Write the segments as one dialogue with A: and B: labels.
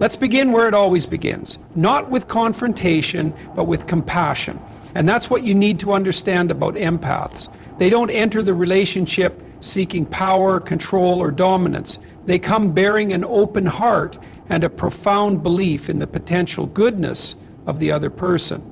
A: Let's begin where it always begins, not with confrontation, but with compassion. And that's what you need to understand about empaths. They don't enter the relationship seeking power, control, or dominance. They come bearing an open heart and a profound belief in the potential goodness of the other person.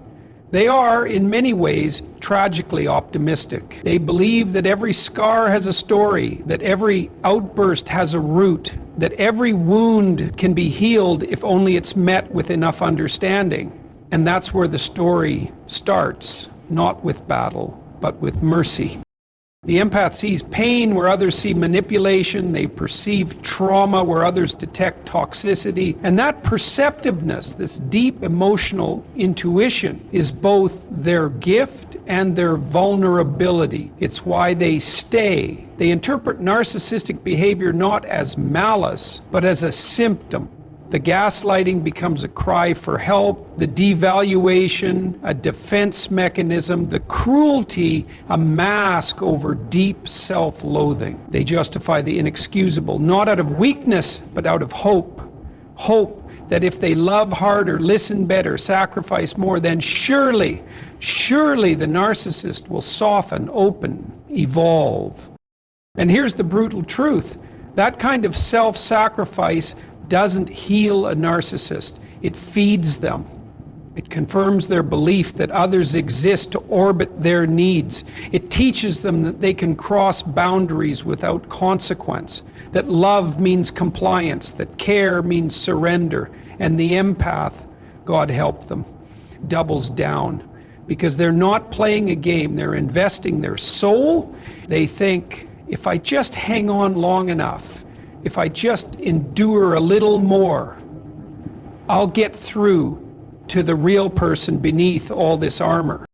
A: They are, in many ways, tragically optimistic. They believe that every scar has a story, that every outburst has a root, that every wound can be healed if only it's met with enough understanding. And that's where the story starts, not with battle, but with mercy. The empath sees pain where others see manipulation. They perceive trauma where others detect toxicity. And that perceptiveness, this deep emotional intuition, is both their gift and their vulnerability. It's why they stay. They interpret narcissistic behavior not as malice, but as a symptom. The gaslighting becomes a cry for help, the devaluation, a defense mechanism, the cruelty, a mask over deep self-loathing. They justify the inexcusable, not out of weakness, but out of hope. Hope that if they love harder, listen better, sacrifice more, then surely the narcissist will soften, open, evolve. And here's the brutal truth. That kind of self-sacrifice doesn't heal a narcissist. It feeds them. It confirms their belief that others exist to orbit their needs. It teaches them that they can cross boundaries without consequence, that love means compliance, that care means surrender. And the empath, God help them, doubles down because they're not playing a game. They're investing their soul. They think, if I just hang on long enough, if I just endure a little more, I'll get through to the real person beneath all this armor.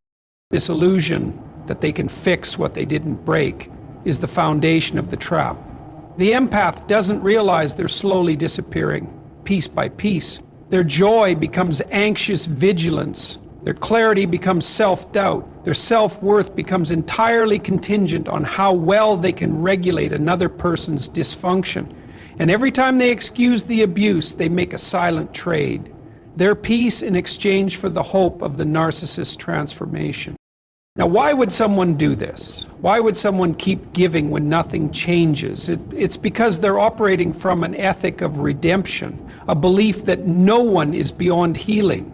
A: This illusion that they can fix what they didn't break is the foundation of the trap. The empath doesn't realize they're slowly disappearing, piece by piece. Their joy becomes anxious vigilance. Their clarity becomes self-doubt. Their self-worth becomes entirely contingent on how well they can regulate another person's dysfunction. And every time they excuse the abuse, they make a silent trade. Their peace in exchange for the hope of the narcissist's transformation. Now, why would someone do this? Why would someone keep giving when nothing changes? It's because they're operating from an ethic of redemption, a belief that no one is beyond healing.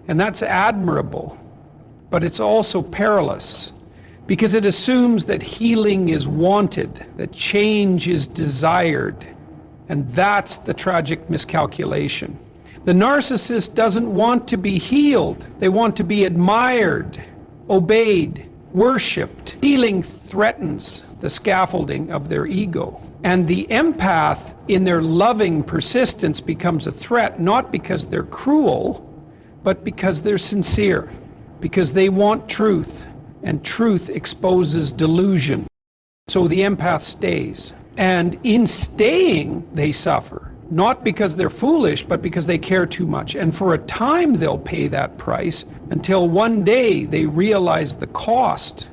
A: And that's admirable, but it's also perilous because it assumes that healing is wanted, that change is desired, and that's the tragic miscalculation. The narcissist doesn't want to be healed. They want to be admired, obeyed, worshipped. Healing threatens the scaffolding of their ego. And the empath, in their loving persistence, becomes a threat, not because they're cruel, but because they're sincere, because they want truth, and truth exposes delusion. So the empath stays. And in staying, they suffer, not because they're foolish, but because they care too much. And for a time, they'll pay that price until one day they realize the cost.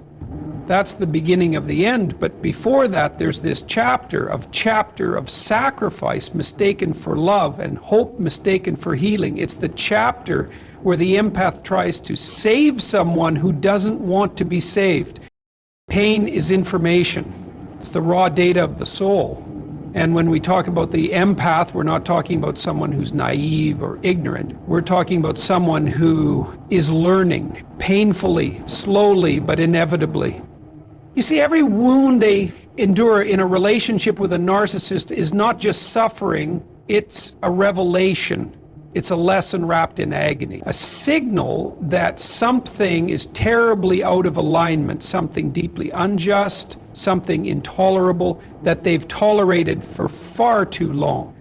A: That's the beginning of the end. But before that, there's this chapter of sacrifice mistaken for love and hope mistaken for healing. It's the chapter where the empath tries to save someone who doesn't want to be saved. Pain is information. It's the raw data of the soul. And when we talk about the empath, we're not talking about someone who's naive or ignorant. We're talking about someone who is learning painfully, slowly, but inevitably. You see, every wound they endure in a relationship with a narcissist is not just suffering, it's a revelation. It's a lesson wrapped in agony, a signal that something is terribly out of alignment, something deeply unjust, something intolerable that they've tolerated for far too long.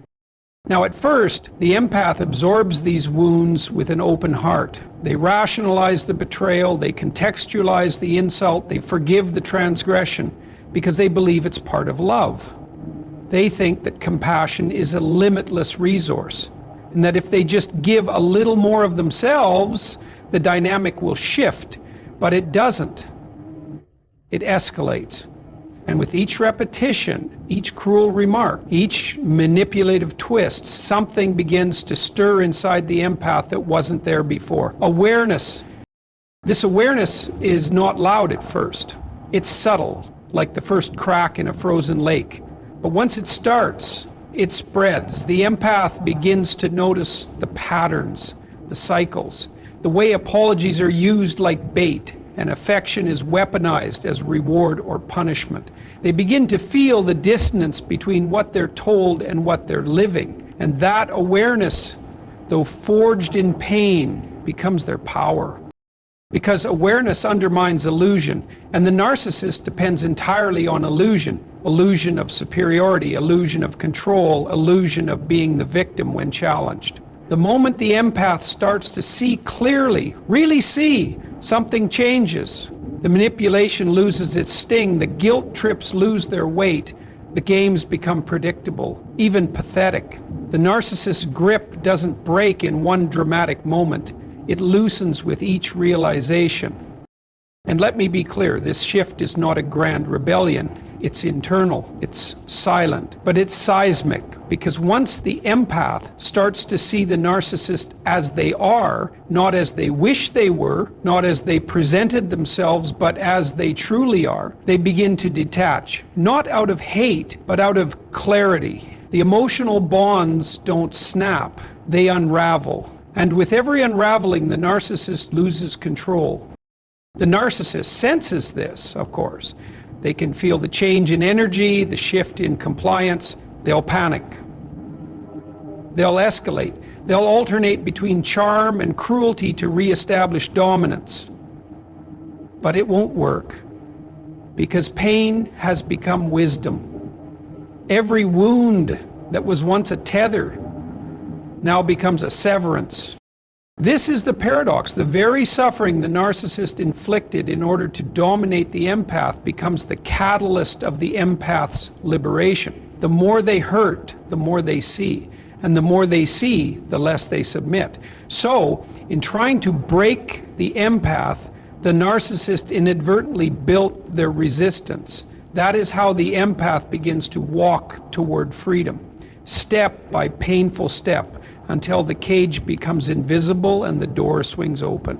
A: Now, at first, the empath absorbs these wounds with an open heart. They rationalize the betrayal, they contextualize the insult, they forgive the transgression because they believe it's part of love. They think that compassion is a limitless resource, and that if they just give a little more of themselves, the dynamic will shift. But it doesn't. It escalates. And with each repetition, each cruel remark, each manipulative twist, something begins to stir inside the empath that wasn't there before. Awareness. This awareness is not loud at first. It's subtle, like the first crack in a frozen lake. But once it starts, it spreads. The empath begins to notice the patterns, the cycles, the way apologies are used like bait, and affection is weaponized as reward or punishment. They begin to feel the dissonance between what they're told and what they're living. And that awareness, though forged in pain, becomes their power. Because awareness undermines illusion, and the narcissist depends entirely on illusion. Illusion of superiority, illusion of control, illusion of being the victim when challenged. The moment the empath starts to see clearly, really see, something changes. The manipulation loses its sting, the guilt trips lose their weight, the games become predictable, even pathetic. The narcissist's grip doesn't break in one dramatic moment. It loosens with each realization. And let me be clear, this shift is not a grand rebellion. It's internal, it's silent, but it's seismic, because once the empath starts to see the narcissist as they are, not as they wish they were, not as they presented themselves, but as they truly are, they begin to detach, not out of hate, but out of clarity. The emotional bonds don't snap, they unravel. And with every unraveling, the narcissist loses control. The narcissist senses this, of course. They can feel the change in energy, the shift in compliance. They'll panic. They'll escalate. They'll alternate between charm and cruelty to reestablish dominance. But it won't work, because pain has become wisdom. Every wound that was once a tether now becomes a severance. This is the paradox. The very suffering the narcissist inflicted in order to dominate the empath becomes the catalyst of the empath's liberation. The more they hurt, the more they see. And the more they see, the less they submit. So, in trying to break the empath, the narcissist inadvertently built their resistance. That is how the empath begins to walk toward freedom, step by painful step, until the cage becomes invisible and the door swings open.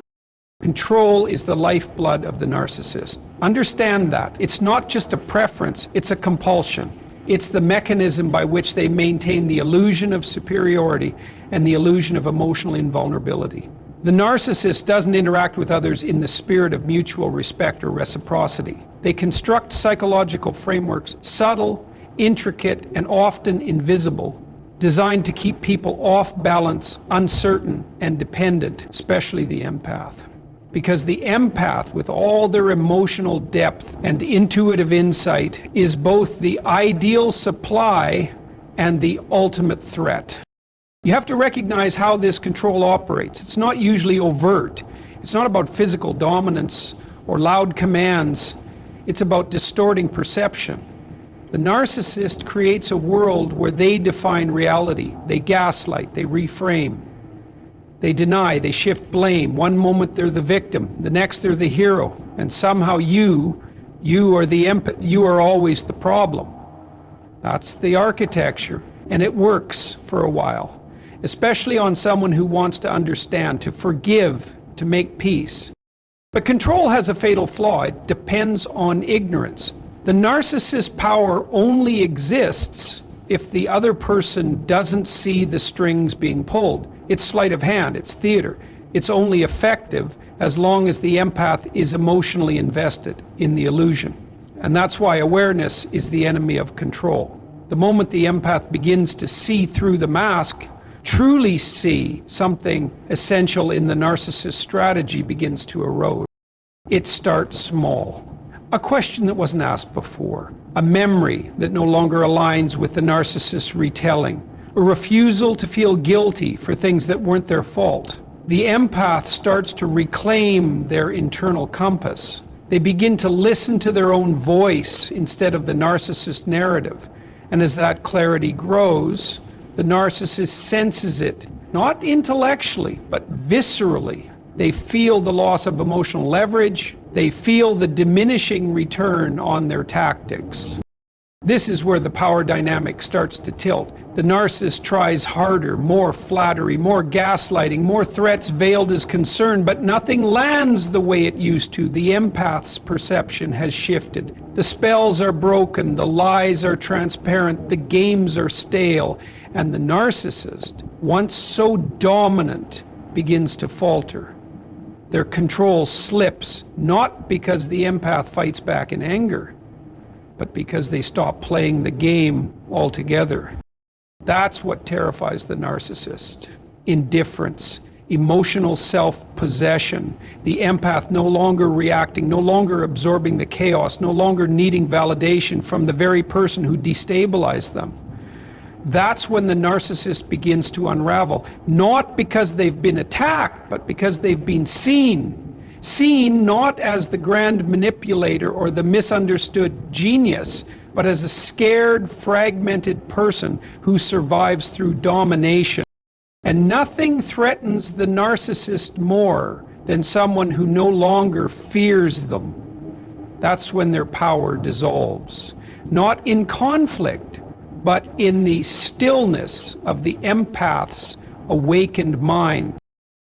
A: Control is the lifeblood of the narcissist. Understand that. It's not just a preference, it's a compulsion. It's the mechanism by which they maintain the illusion of superiority and the illusion of emotional invulnerability. The narcissist doesn't interact with others in the spirit of mutual respect or reciprocity. They construct psychological frameworks, subtle, intricate, and often invisible, designed to keep people off balance, uncertain, and dependent, especially the empath. Because the empath, with all their emotional depth and intuitive insight, is both the ideal supply and the ultimate threat. You have to recognize how this control operates. It's not usually overt. It's not about physical dominance or loud commands. It's about distorting perception. The narcissist creates a world where they define reality. They gaslight, they reframe, they deny, they shift blame. One moment they're the victim, the next they're the hero, and somehow you are always the problem. That's the architecture, and it works for a while, especially on someone who wants to understand, to forgive, to make peace. But control has a fatal flaw. It depends on ignorance. The narcissist's power only exists if the other person doesn't see the strings being pulled. It's sleight of hand, it's theater. It's only effective as long as the empath is emotionally invested in the illusion. And that's why awareness is the enemy of control. The moment the empath begins to see through the mask, truly see something essential in the narcissist strategy begins to erode. It starts small. A question that wasn't asked before, a memory that no longer aligns with the narcissist's retelling, a refusal to feel guilty for things that weren't their fault. The empath starts to reclaim their internal compass. They begin to listen to their own voice instead of the narcissist narrative. And as that clarity grows, the narcissist senses it, not intellectually, but viscerally. They feel the loss of emotional leverage. They feel the diminishing return on their tactics. This is where the power dynamic starts to tilt. The narcissist tries harder, more flattery, more gaslighting, more threats veiled as concern, but nothing lands the way it used to. The empath's perception has shifted. The spells are broken, the lies are transparent, the games are stale, and the narcissist, once so dominant, begins to falter. Their control slips, not because the empath fights back in anger, but because they stop playing the game altogether. That's what terrifies the narcissist. Indifference, emotional self-possession, the empath no longer reacting, no longer absorbing the chaos, no longer needing validation from the very person who destabilized them. That's when the narcissist begins to unravel, not because they've been attacked, but because they've been seen. Seen not as the grand manipulator or the misunderstood genius, but as a scared, fragmented person who survives through domination. And nothing threatens the narcissist more than someone who no longer fears them. That's when their power dissolves. Not in conflict, but in the stillness of the empath's awakened mind.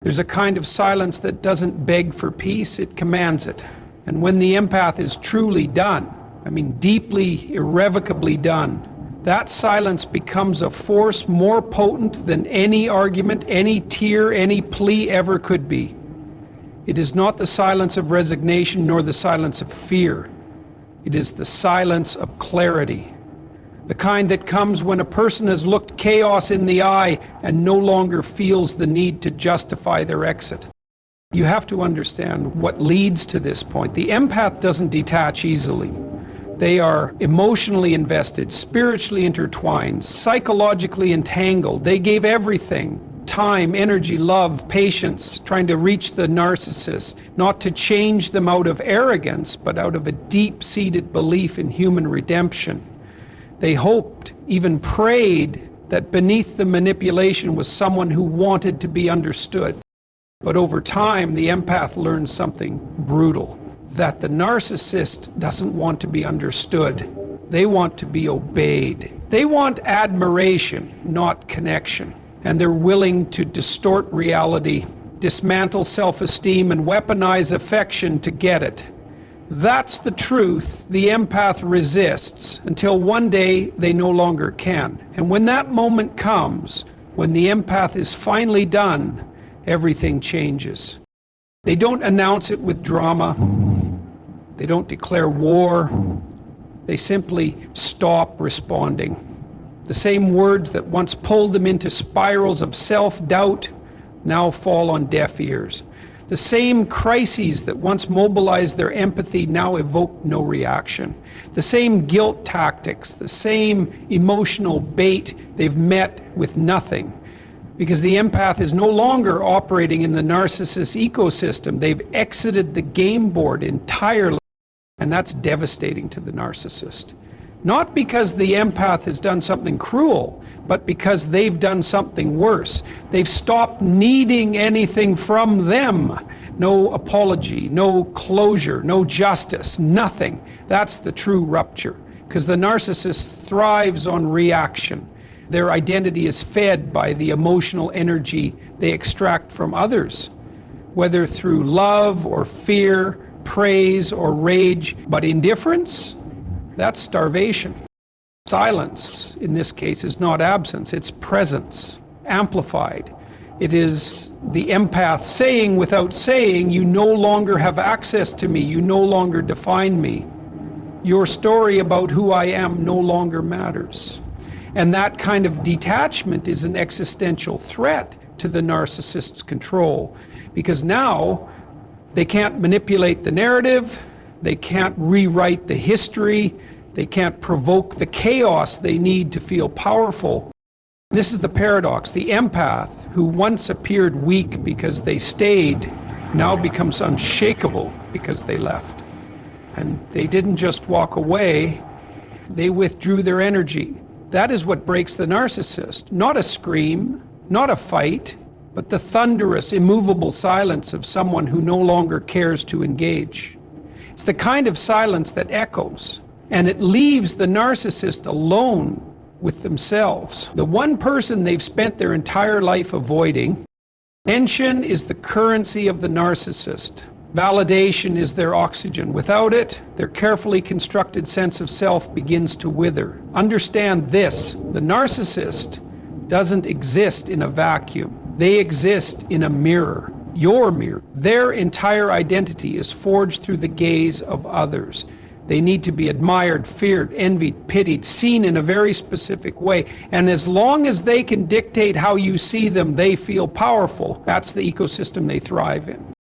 A: There's a kind of silence that doesn't beg for peace, it commands it. And when the empath is truly done, I mean deeply, irrevocably done, that silence becomes a force more potent than any argument, any tear, any plea ever could be. It is not the silence of resignation nor the silence of fear. It is the silence of clarity. The kind that comes when a person has looked chaos in the eye and no longer feels the need to justify their exit. You have to understand what leads to this point. The empath doesn't detach easily. They are emotionally invested, spiritually intertwined, psychologically entangled. They gave everything: time, energy, love, patience, trying to reach the narcissist, not to change them out of arrogance, but out of a deep-seated belief in human redemption. They hoped, even prayed, that beneath the manipulation was someone who wanted to be understood. But over time, the empath learns something brutal, that the narcissist doesn't want to be understood. They want to be obeyed. They want admiration, not connection. And they're willing to distort reality, dismantle self-esteem, and weaponize affection to get it. That's the truth the empath resists until one day they no longer can. And when that moment comes, when the empath is finally done, everything changes. They don't announce it with drama. They don't declare war. They simply stop responding. The same words that once pulled them into spirals of self-doubt now fall on deaf ears. The same crises that once mobilized their empathy now evoke no reaction. The same guilt tactics, the same emotional bait they've met with nothing. Because the empath is no longer operating in the narcissist ecosystem. They've exited the game board entirely. And that's devastating to the narcissist. Not because the empath has done something cruel, but because they've done something worse. They've stopped needing anything from them. No apology, no closure, no justice, nothing. That's the true rupture. Because the narcissist thrives on reaction. Their identity is fed by the emotional energy they extract from others, whether through love or fear, praise or rage. But indifference? That's starvation. Silence, in this case, is not absence, it's presence, amplified. It is the empath saying without saying, you no longer have access to me, you no longer define me. Your story about who I am no longer matters. And that kind of detachment is an existential threat to the narcissist's control, because now they can't manipulate the narrative, they can't rewrite the history, they can't provoke the chaos they need to feel powerful. This is the paradox. The empath, who once appeared weak because they stayed, now becomes unshakable because they left. And they didn't just walk away, they withdrew their energy. That is what breaks the narcissist. Not a scream, not a fight, but the thunderous, immovable silence of someone who no longer cares to engage. It's the kind of silence that echoes, and it leaves the narcissist alone with themselves, the one person they've spent their entire life avoiding. Attention is the currency of the narcissist. Validation is their oxygen. Without it, their carefully constructed sense of self begins to wither. Understand this: the narcissist doesn't exist in a vacuum. They exist in a mirror, your mirror. Their entire identity is forged through the gaze of others. They need to be admired, feared, envied, pitied, seen in a very specific way. And as long as they can dictate how you see them, they feel powerful. That's the ecosystem they thrive in.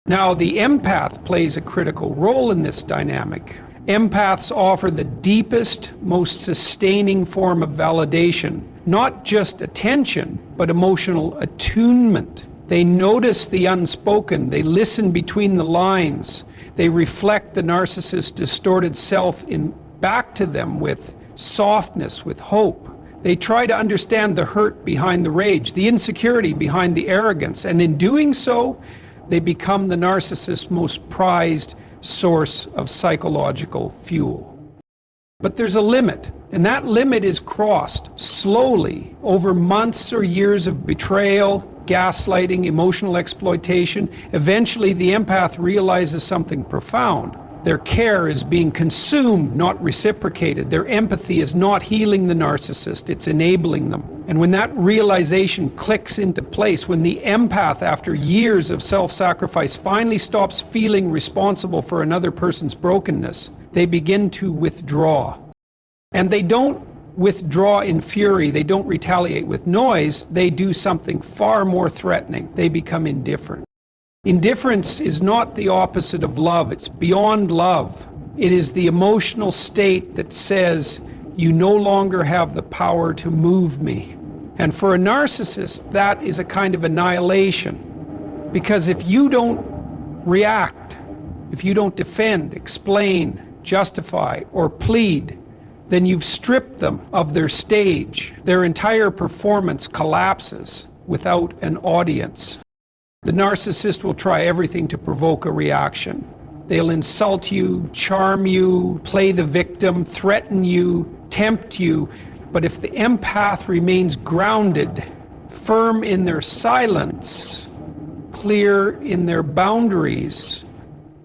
A: Now, the empath plays a critical role in this dynamic. Empaths offer the deepest, most sustaining form of validation, not just attention, but emotional attunement. They notice the unspoken, they listen between the lines, they reflect the narcissist's distorted self back to them with softness, with hope. They try to understand the hurt behind the rage, the insecurity behind the arrogance, and in doing so, they become the narcissist's most prized source of psychological fuel. But there's a limit, and that limit is crossed slowly over months or years of betrayal, gaslighting, emotional exploitation. Eventually, the empath realizes something profound. Their care is being consumed, not reciprocated. Their empathy is not healing the narcissist, it's enabling them. And when that realization clicks into place, when the empath, after years of self-sacrifice, finally stops feeling responsible for another person's brokenness, they begin to withdraw. And they don't withdraw in fury, they don't retaliate with noise, they do something far more threatening. They become indifferent. Indifference is not the opposite of love, it's beyond love. It is the emotional state that says, you no longer have the power to move me. And for a narcissist, that is a kind of annihilation. Because if you don't react, if you don't defend, explain, justify, or plead, then you've stripped them of their stage. Their entire performance collapses without an audience. The narcissist will try everything to provoke a reaction. They'll insult you, charm you, play the victim, threaten you, tempt you. But if the empath remains grounded, firm in their silence, clear in their boundaries,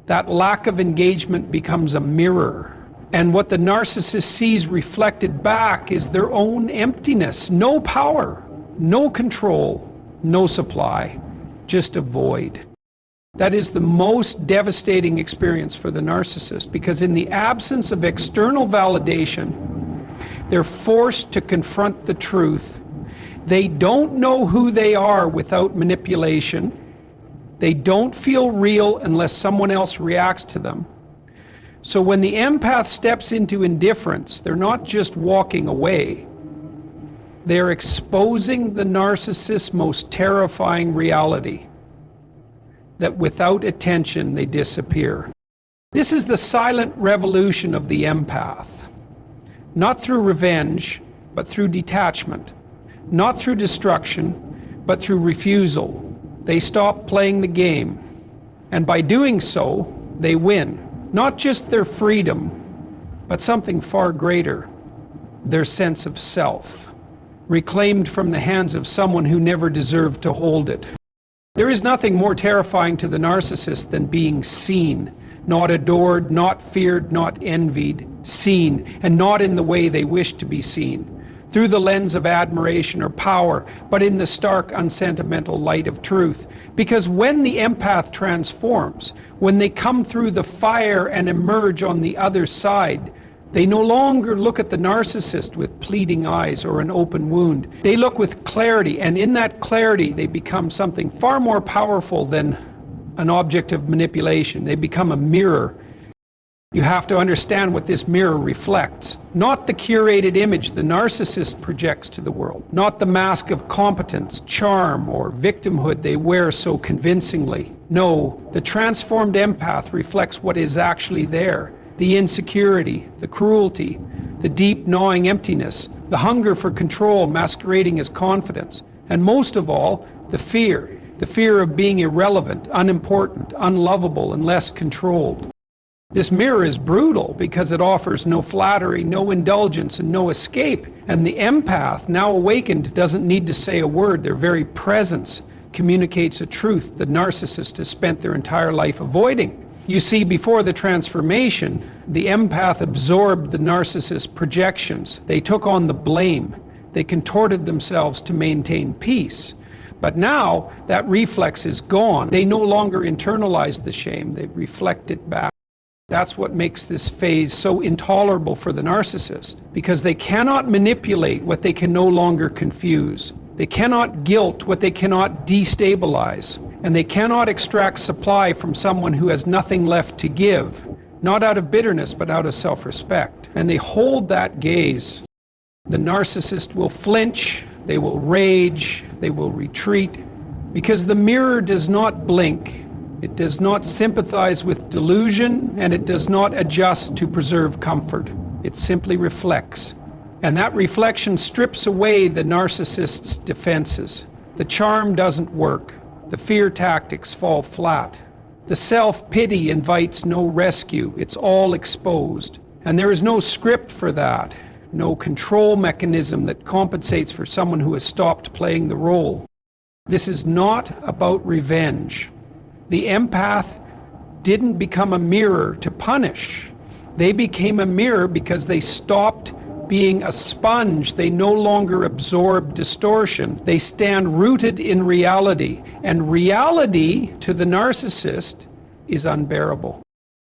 A: that lack of engagement becomes a mirror. And what the narcissist sees reflected back is their own emptiness. No power, no control, no supply, just a void. That is the most devastating experience for the narcissist, because in the absence of external validation, they're forced to confront the truth. They don't know who they are without manipulation. They don't feel real unless someone else reacts to them. So when the empath steps into indifference, they're not just walking away. They're exposing the narcissist's most terrifying reality, that without attention, they disappear. This is the silent revolution of the empath. Not through revenge, but through detachment. Not through destruction, but through refusal. They stop playing the game. And by doing so, they win. Not just their freedom, but something far greater, their sense of self, reclaimed from the hands of someone who never deserved to hold it. There is nothing more terrifying to the narcissist than being seen, not adored, not feared, not envied, seen, and not in the way they wish to be seen, through the lens of admiration or power, but in the stark, unsentimental light of truth. Because when the empath transforms, when they come through the fire and emerge on the other side, they no longer look at the narcissist with pleading eyes or an open wound. They look with clarity, and in that clarity, they become something far more powerful than an object of manipulation. They become a mirror. You have to understand what this mirror reflects. Not the curated image the narcissist projects to the world, not the mask of competence, charm, or victimhood they wear so convincingly. No, the transformed empath reflects what is actually there. The insecurity, the cruelty, the deep gnawing emptiness, the hunger for control masquerading as confidence. And most of all, the fear of being irrelevant, unimportant, unlovable, and less controlled. This mirror is brutal because it offers no flattery, no indulgence, and no escape. And the empath, now awakened, doesn't need to say a word. Their very presence communicates a truth the narcissist has spent their entire life avoiding. You see, before the transformation, the empath absorbed the narcissist's projections. They took on the blame. They contorted themselves to maintain peace. But now that reflex is gone. They no longer internalize the shame. They reflect it back. That's what makes this phase so intolerable for the narcissist, because they cannot manipulate what they can no longer confuse. They cannot guilt what they cannot destabilize. And they cannot extract supply from someone who has nothing left to give, not out of bitterness, but out of self-respect. And they hold that gaze. The narcissist will flinch, they will rage, they will retreat, because the mirror does not blink. It does not sympathize with delusion, and it does not adjust to preserve comfort. It simply reflects. And that reflection strips away the narcissist's defenses. The charm doesn't work. The fear tactics fall flat. The self-pity invites no rescue. It's all exposed. And there is no script for that. No control mechanism that compensates for someone who has stopped playing the role. This is not about revenge. The empath didn't become a mirror to punish. They became a mirror because they stopped being a sponge. They no longer absorb distortion. They stand rooted in reality. And reality to the narcissist is unbearable.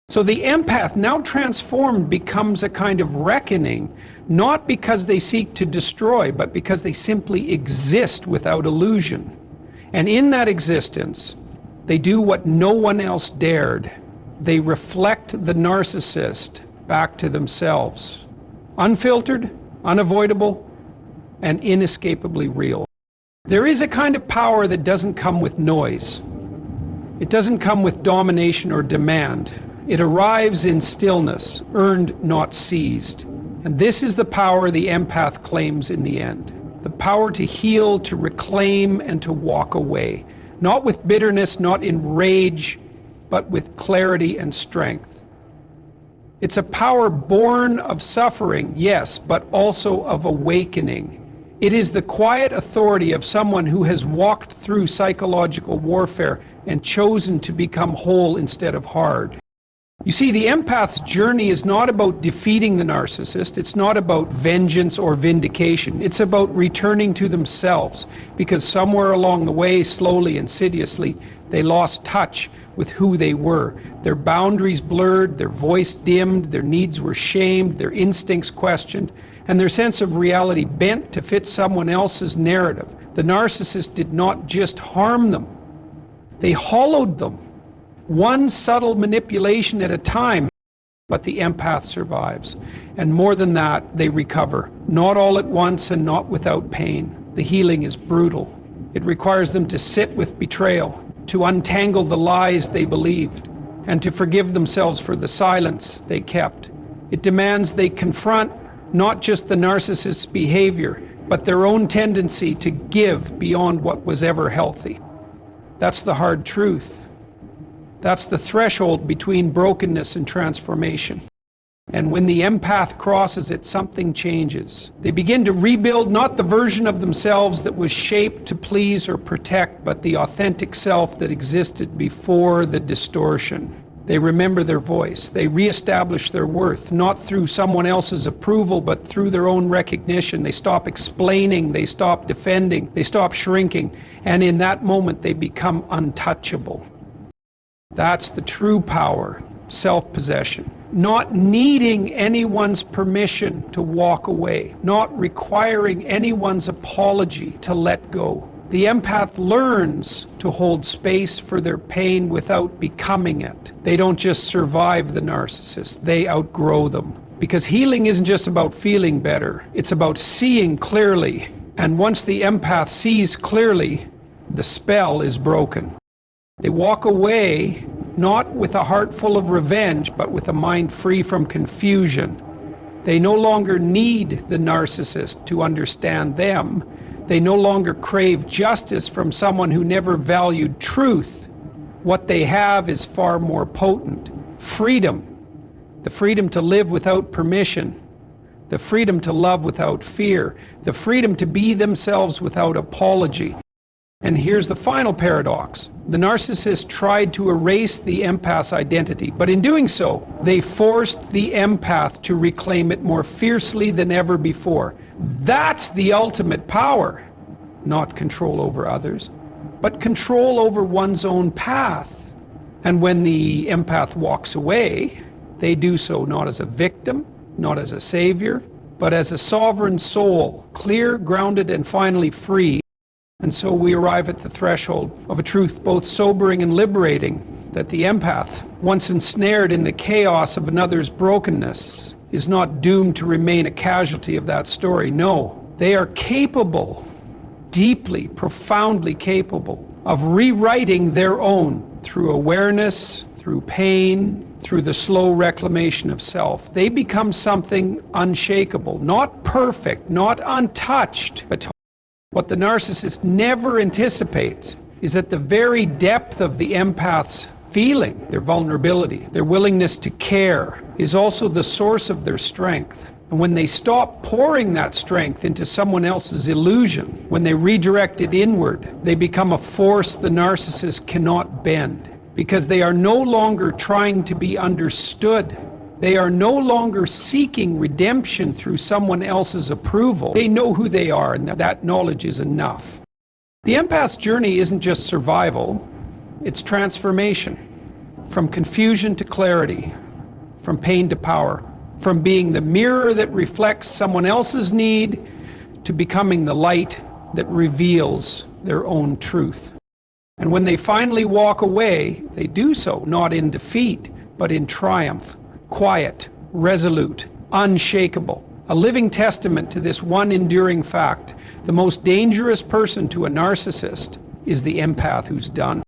A: So the empath, now transformed, becomes a kind of reckoning, not because they seek to destroy, but because they simply exist without illusion. And in that existence, they do what no one else dared. They reflect the narcissist back to themselves. Unfiltered, unavoidable, and inescapably real. There is a kind of power that doesn't come with noise. It doesn't come with domination or demand. It arrives in stillness, earned, not seized. And this is the power the empath claims in the end. The power to heal, to reclaim, and to walk away. Not with bitterness, not in rage, but with clarity and strength. It's a power born of suffering, yes, but also of awakening. It is the quiet authority of someone who has walked through psychological warfare and chosen to become whole instead of hard. You see, the empath's journey is not about defeating the narcissist. It's not about vengeance or vindication. It's about returning to themselves, because somewhere along the way, slowly, insidiously, they lost touch with who they were. Their boundaries blurred, their voice dimmed, their needs were shamed, their instincts questioned, and their sense of reality bent to fit someone else's narrative. The narcissist did not just harm them, they hollowed them. One subtle manipulation at a time, but the empath survives. And more than that, they recover. Not all at once and not without pain. The healing is brutal. It requires them to sit with betrayal, to untangle the lies they believed, and to forgive themselves for the silence they kept. It demands they confront not just the narcissist's behavior, but their own tendency to give beyond what was ever healthy. That's the hard truth. That's the threshold between brokenness and transformation. And when the empath crosses it, something changes. They begin to rebuild not the version of themselves that was shaped to please or protect, but the authentic self that existed before the distortion. They remember their voice. They reestablish their worth, not through someone else's approval, but through their own recognition. They stop explaining, they stop defending, they stop shrinking, and in that moment they become untouchable. That's the true power, self-possession. Not needing anyone's permission to walk away, not requiring anyone's apology to let go. The empath learns to hold space for their pain without becoming it. They don't just survive the narcissist, they outgrow them. Because healing isn't just about feeling better, it's about seeing clearly. And once the empath sees clearly, the spell is broken. They walk away not with a heart full of revenge, but with a mind free from confusion. They no longer need the narcissist to understand them. They no longer crave justice from someone who never valued truth. What they have is far more potent. Freedom. The freedom to live without permission. The freedom to love without fear. The freedom to be themselves without apology. And here's the final paradox. The narcissist tried to erase the empath's identity, but in doing so, they forced the empath to reclaim it more fiercely than ever before. That's the ultimate power. Not control over others, but control over one's own path. And when the empath walks away, they do so not as a victim, not as a savior, but as a sovereign soul, clear, grounded, and finally free. And so we arrive at the threshold of a truth both sobering and liberating, that the empath, once ensnared in the chaos of another's brokenness, is not doomed to remain a casualty of that story. No, they are capable, deeply, profoundly capable, of rewriting their own through awareness, through pain, through the slow reclamation of self. They become something unshakable, not perfect, not untouched, but what the narcissist never anticipates is that the very depth of the empath's feeling, their vulnerability, their willingness to care, is also the source of their strength. And when they stop pouring that strength into someone else's illusion, when they redirect it inward, they become a force the narcissist cannot bend, because they are no longer trying to be understood. They are no longer seeking redemption through someone else's approval. They know who they are, and that knowledge is enough. The empath's journey isn't just survival, it's transformation. From confusion to clarity, from pain to power, from being the mirror that reflects someone else's need to becoming the light that reveals their own truth. And when they finally walk away, they do so not in defeat, but in triumph. Quiet, resolute, unshakable, a living testament to this one enduring fact: the most dangerous person to a narcissist is the empath who's done.